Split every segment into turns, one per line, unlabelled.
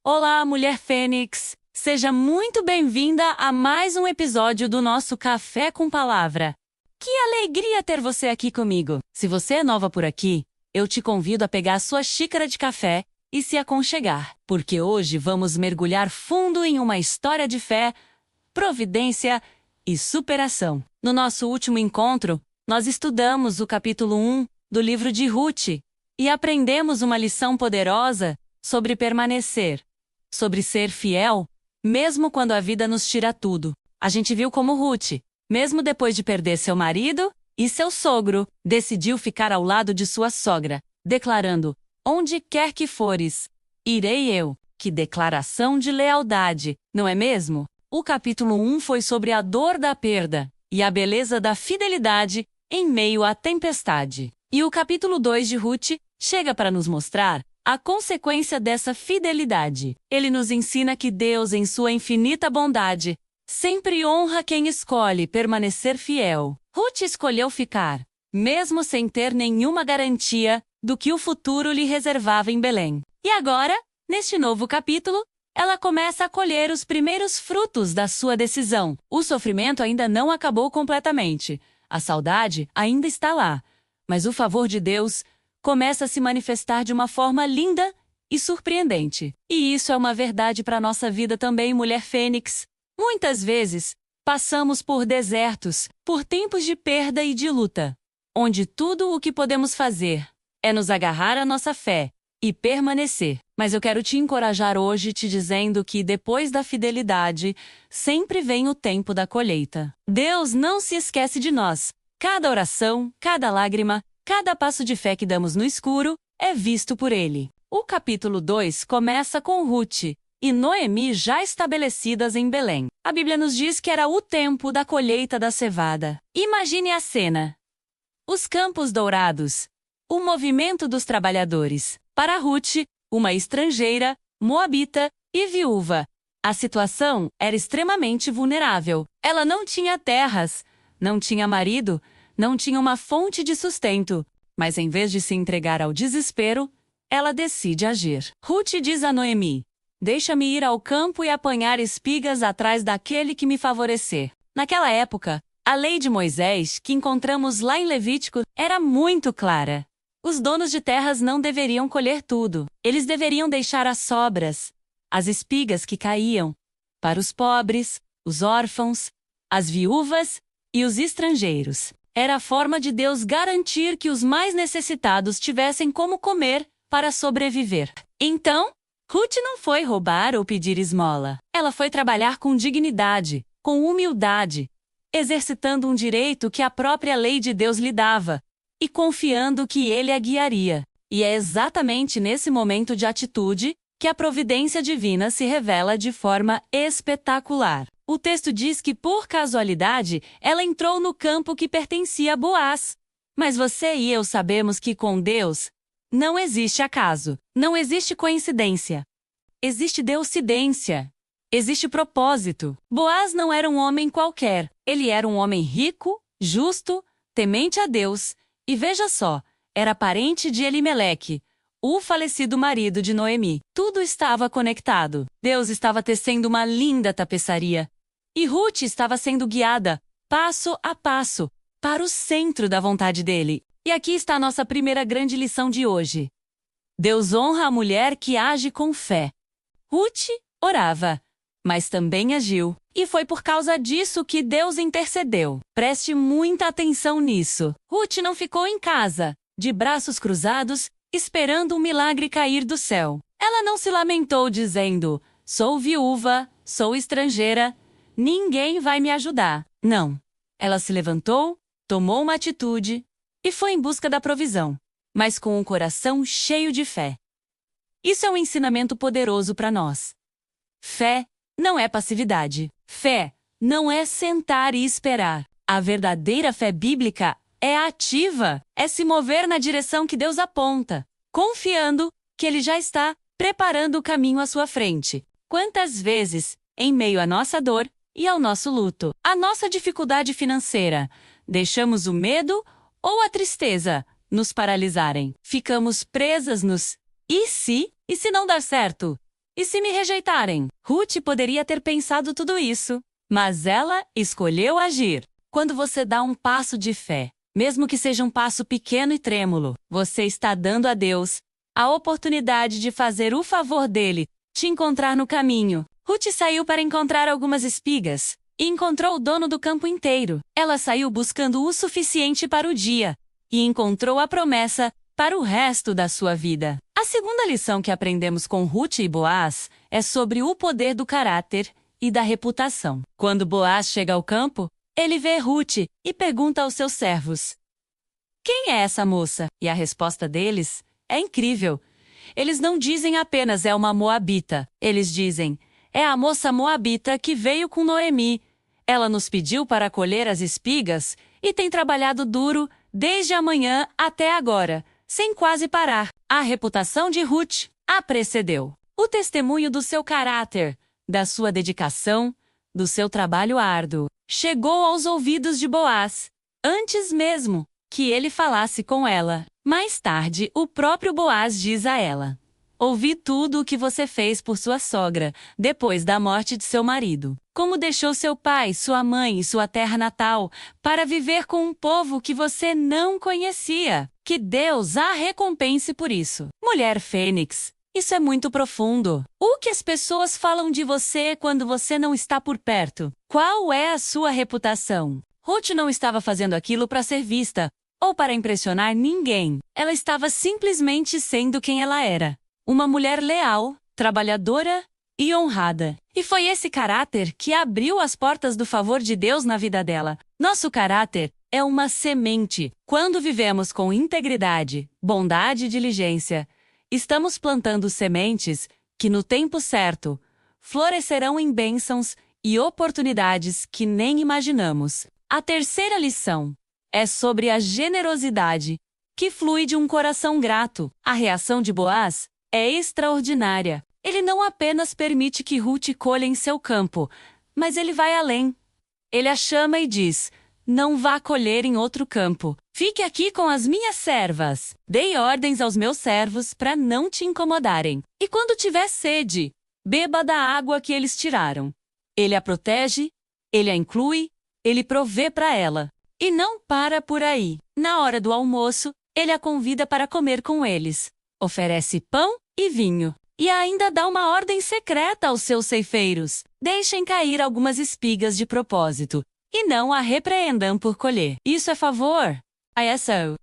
Olá, Mulher Fênix! Seja muito bem-vinda a mais um episódio do nosso Café com Palavra. Que alegria ter você aqui comigo! Se você é nova por aqui, eu te convido a pegar a sua xícara de café e se aconchegar, porque hoje vamos mergulhar fundo em uma história de fé, providência e superação. No nosso último encontro, nós estudamos o capítulo 1 do livro de Ruth e aprendemos uma lição poderosa sobre permanecer, sobre ser fiel, mesmo quando a vida nos tira tudo. A gente viu como Ruth, mesmo depois de perder seu marido e seu sogro, decidiu ficar ao lado de sua sogra, declarando: "Onde quer que fores, irei eu." Que declaração de lealdade, não é mesmo? O capítulo 1 foi sobre a dor da perda e a beleza da fidelidade em meio à tempestade. E o capítulo 2 de Ruth chega para nos mostrar a consequência dessa fidelidade. Ele nos ensina que Deus, em sua infinita bondade, sempre honra quem escolhe permanecer fiel. Ruth escolheu ficar, mesmo sem ter nenhuma garantia do que o futuro lhe reservava em Belém. E agora, neste novo capítulo, ela começa a colher os primeiros frutos da sua decisão. O sofrimento ainda não acabou completamente. A saudade ainda está lá. Mas o favor de Deus começa a se manifestar de uma forma linda e surpreendente. E isso é uma verdade para a nossa vida também, Mulher Fênix. Muitas vezes, passamos por desertos, por tempos de perda e de luta, onde tudo o que podemos fazer é nos agarrar à nossa fé e permanecer. Mas eu quero te encorajar hoje te dizendo que depois da fidelidade, sempre vem o tempo da colheita. Deus não se esquece de nós. Cada oração, cada lágrima, cada passo de fé que damos no escuro é visto por Ele. O capítulo 2 começa com Ruth e Noemi já estabelecidas em Belém. A Bíblia nos diz que era o tempo da colheita da cevada. Imagine a cena. Os campos dourados. O movimento dos trabalhadores. Para Ruth, uma estrangeira, moabita e viúva, a situação era extremamente vulnerável. Ela não tinha terras, não tinha marido, não tinha uma fonte de sustento. Mas em vez de se entregar ao desespero, ela decide agir. Ruth diz a Noemi: "Deixa-me ir ao campo e apanhar espigas atrás daquele que me favorecer." Naquela época, a lei de Moisés, que encontramos lá em Levítico, era muito clara. Os donos de terras não deveriam colher tudo. Eles deveriam deixar as sobras, as espigas que caíam, para os pobres, os órfãos, as viúvas e os estrangeiros. Era a forma de Deus garantir que os mais necessitados tivessem como comer para sobreviver. Então, Ruth não foi roubar ou pedir esmola. Ela foi trabalhar com dignidade, com humildade, exercitando um direito que a própria lei de Deus lhe dava, e confiando que Ele a guiaria. E é exatamente nesse momento de atitude que a providência divina se revela de forma espetacular. O texto diz que, por casualidade, ela entrou no campo que pertencia a Boaz. Mas você e eu sabemos que com Deus não existe acaso, não existe coincidência. Existe deuscidência. Existe propósito. Boaz não era um homem qualquer. Ele era um homem rico, justo, temente a Deus. E veja só, era parente de Elimeleque, o falecido marido de Noemi. Tudo estava conectado. Deus estava tecendo uma linda tapeçaria. E Ruth estava sendo guiada, passo a passo, para o centro da vontade dele. E aqui está a nossa primeira grande lição de hoje. Deus honra a mulher que age com fé. Ruth orava, mas também agiu. E foi por causa disso que Deus intercedeu. Preste muita atenção nisso. Ruth não ficou em casa, de braços cruzados, esperando um milagre cair do céu. Ela não se lamentou dizendo: "Sou viúva, sou estrangeira, ninguém vai me ajudar." Não. Ela se levantou, tomou uma atitude e foi em busca da provisão, mas com um coração cheio de fé. Isso é um ensinamento poderoso para nós. Fé não é passividade. Fé não é sentar e esperar. A verdadeira fé bíblica é ativa, é se mover na direção que Deus aponta, confiando que Ele já está preparando o caminho à sua frente. Quantas vezes, em meio à nossa dor e ao nosso luto, à nossa dificuldade financeira, deixamos o medo ou a tristeza nos paralisarem? Ficamos presas nos "e se não dar certo?" E se me rejeitarem? Ruth poderia ter pensado tudo isso, mas ela escolheu agir. Quando você dá um passo de fé, mesmo que seja um passo pequeno e trêmulo, você está dando a Deus a oportunidade de fazer o favor dele te encontrar no caminho. Ruth saiu para encontrar algumas espigas e encontrou o dono do campo inteiro. Ela saiu buscando o suficiente para o dia e encontrou a promessa para o resto da sua vida. A segunda lição que aprendemos com Ruth e Boaz é sobre o poder do caráter e da reputação. Quando Boaz chega ao campo, ele vê Ruth e pergunta aos seus servos: "Quem é essa moça?" E a resposta deles é incrível. Eles não dizem apenas "é uma moabita". Eles dizem: "É a moça moabita que veio com Noemi. Ela nos pediu para colher as espigas e tem trabalhado duro desde a manhã até agora, sem quase parar." A reputação de Ruth a precedeu. O testemunho do seu caráter, da sua dedicação, do seu trabalho árduo, chegou aos ouvidos de Boaz, antes mesmo que ele falasse com ela. Mais tarde, o próprio Boaz diz a ela: "Ouvi tudo o que você fez por sua sogra, depois da morte de seu marido. Como deixou seu pai, sua mãe e sua terra natal, para viver com um povo que você não conhecia. Que Deus a recompense por isso." Mulher Fênix, isso é muito profundo. O que as pessoas falam de você quando você não está por perto? Qual é a sua reputação? Ruth não estava fazendo aquilo para ser vista ou para impressionar ninguém. Ela estava simplesmente sendo quem ela era. Uma mulher leal, trabalhadora e honrada. E foi esse caráter que abriu as portas do favor de Deus na vida dela. Nosso caráter é uma semente. Quando vivemos com integridade, bondade e diligência, estamos plantando sementes que, no tempo certo, florescerão em bênçãos e oportunidades que nem imaginamos. A terceira lição é sobre a generosidade, que flui de um coração grato. A reação de Boaz é extraordinária. Ele não apenas permite que Ruth colha em seu campo, mas ele vai além. Ele a chama e diz: "Não vá colher em outro campo. Fique aqui com as minhas servas. Dei ordens aos meus servos para não te incomodarem. E quando tiver sede, beba da água que eles tiraram." Ele a protege, ele a inclui, ele provê para ela. E não para por aí. Na hora do almoço, ele a convida para comer com eles. Oferece pão e vinho. E ainda dá uma ordem secreta aos seus ceifeiros: "Deixem cair algumas espigas de propósito, e não a repreendam por colher." Isso é favor.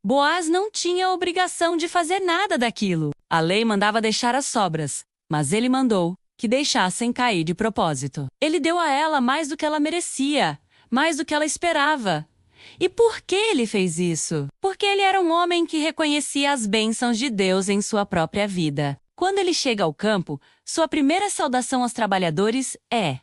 Boaz não tinha obrigação de fazer nada daquilo. A lei mandava deixar as sobras, mas ele mandou que deixassem cair de propósito. Ele deu a ela mais do que ela merecia, mais do que ela esperava. E por que ele fez isso? Porque ele era um homem que reconhecia as bênçãos de Deus em sua própria vida. Quando ele chega ao campo, sua primeira saudação aos trabalhadores é: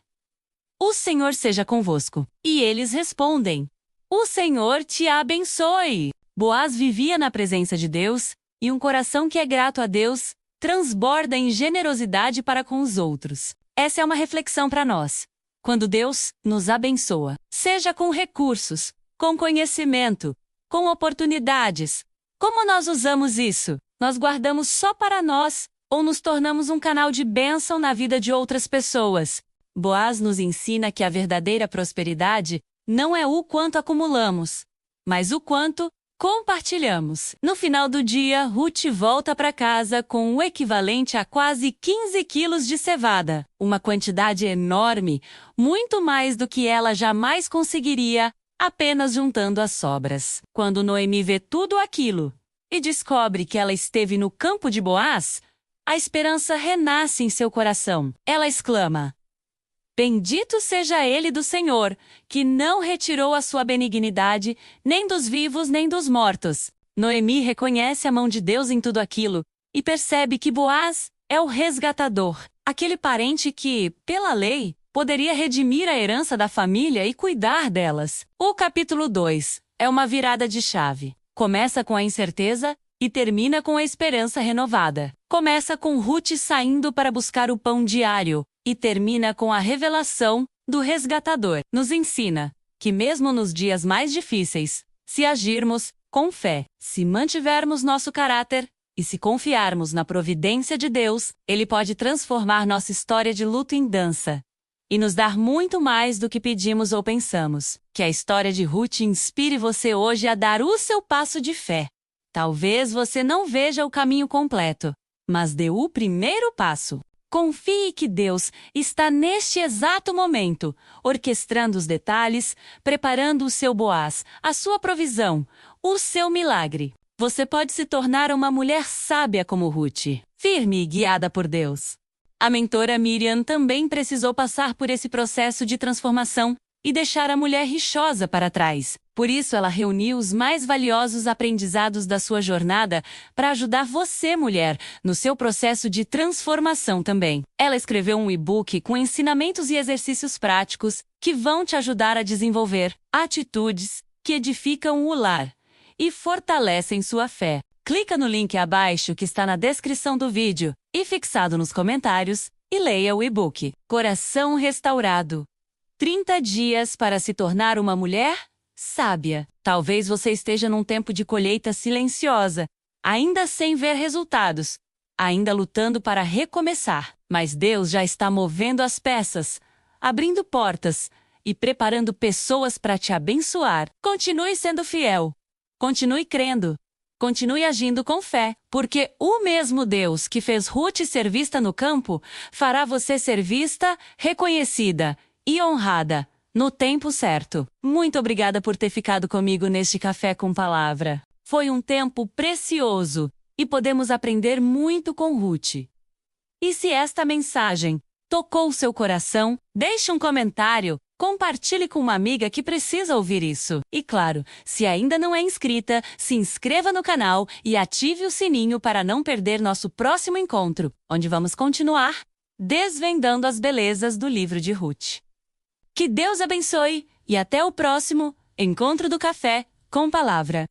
"O Senhor seja convosco." E eles respondem: "O Senhor te abençoe." Boaz vivia na presença de Deus, e um coração que é grato a Deus transborda em generosidade para com os outros. Essa é uma reflexão para nós. Quando Deus nos abençoa, seja com recursos, com conhecimento, com oportunidades, como nós usamos isso? Nós guardamos só para nós ou nos tornamos um canal de bênção na vida de outras pessoas? Boaz nos ensina que a verdadeira prosperidade não é o quanto acumulamos, mas o quanto compartilhamos. No final do dia, Ruth volta para casa com o equivalente a quase 15 quilos de cevada, uma quantidade enorme, muito mais do que ela jamais conseguiria apenas juntando as sobras. Quando Noemi vê tudo aquilo e descobre que ela esteve no campo de Boaz, a esperança renasce em seu coração. Ela exclama: "Bendito seja ele do Senhor, que não retirou a sua benignidade, nem dos vivos nem dos mortos." Noemi reconhece a mão de Deus em tudo aquilo e percebe que Boaz é o resgatador, aquele parente que, pela lei, poderia redimir a herança da família e cuidar delas. O capítulo 2 é uma virada de chave. Começa com a incerteza e termina com a esperança renovada. Começa com Ruth saindo para buscar o pão diário e termina com a revelação do resgatador. Nos ensina que mesmo nos dias mais difíceis, se agirmos com fé, se mantivermos nosso caráter, E se confiarmos na providência de Deus, Ele pode transformar nossa história de luto em dança e nos dar muito mais do que pedimos ou pensamos. Que a história de Ruth inspire você hoje a dar o seu passo de fé. Talvez você não veja o caminho completo, mas dê o primeiro passo. Confie que Deus está neste exato momento, orquestrando os detalhes, preparando o seu Boaz, a sua provisão, o seu milagre. Você pode se tornar uma mulher sábia como Ruth, firme e guiada por Deus. A mentora Miriam também precisou passar por esse processo de transformação e deixar a mulher rixosa para trás. Por isso, ela reuniu os mais valiosos aprendizados da sua jornada para ajudar você, mulher, no seu processo de transformação também. Ela escreveu um e-book com ensinamentos e exercícios práticos que vão te ajudar a desenvolver atitudes que edificam o lar e fortalecem sua fé. Clica no link abaixo que está na descrição do vídeo e fixado nos comentários e leia o e-book Coração Restaurado. 30 dias para se tornar uma mulher sábia. Talvez você esteja num tempo de colheita silenciosa, ainda sem ver resultados, ainda lutando para recomeçar. Mas Deus já está movendo as peças, abrindo portas e preparando pessoas para te abençoar. Continue sendo fiel. Continue crendo. Continue agindo com fé, porque o mesmo Deus que fez Ruth ser vista no campo, fará você ser vista, reconhecida e honrada no tempo certo. Muito obrigada por ter ficado comigo neste Café com Palavra. Foi um tempo precioso e podemos aprender muito com Ruth. E se esta mensagem tocou seu coração, deixe um comentário, compartilhe com uma amiga que precisa ouvir isso. E claro, se ainda não é inscrita, se inscreva no canal e ative o sininho para não perder nosso próximo encontro, onde vamos continuar desvendando as belezas do livro de Ruth. Que Deus abençoe e até o próximo Encontro do Café com Palavra.